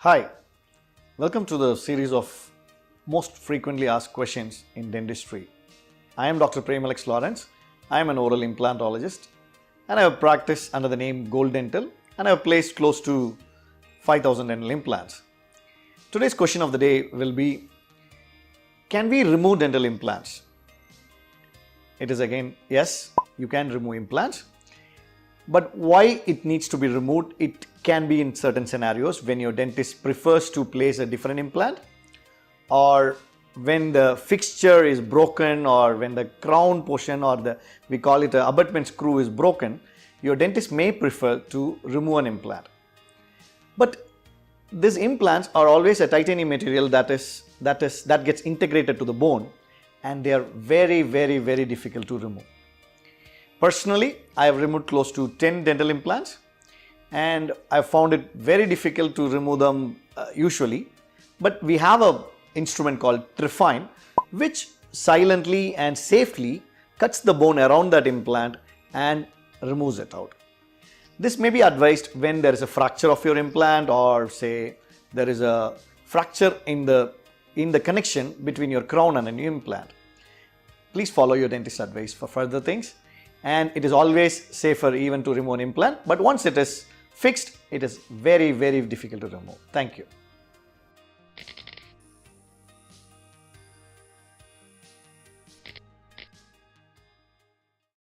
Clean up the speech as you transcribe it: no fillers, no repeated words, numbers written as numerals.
Hi, welcome to the series of most frequently asked questions in dentistry. I am Dr. Prem Lawrence. I am an oral implantologist and I have practiced under the name Gold Dental and I have placed close to 5,000 dental implants. Today's question of the day will be, can we remove dental implants? It is again, yes, you can remove implants. But why it needs to be removed? It can be in certain scenarios when your dentist prefers to place a different implant, or when the fixture is broken, or when the crown portion or we call it a abutment screw is broken, your dentist may prefer to remove an implant. But these implants are always a titanium material that gets integrated to the bone, and they are very difficult to remove. Personally, I have removed close to 10 dental implants and I found it very difficult to remove them usually. But we have an instrument called Trephine which silently and safely cuts the bone around that implant and removes it out. This may be advised when there is a fracture of your implant, or say there is a fracture in the connection between your crown and a new implant. Please follow your dentist's advice for further things. And it is always safer even to remove an implant, but once it is fixed, it is very difficult to remove. Thank you.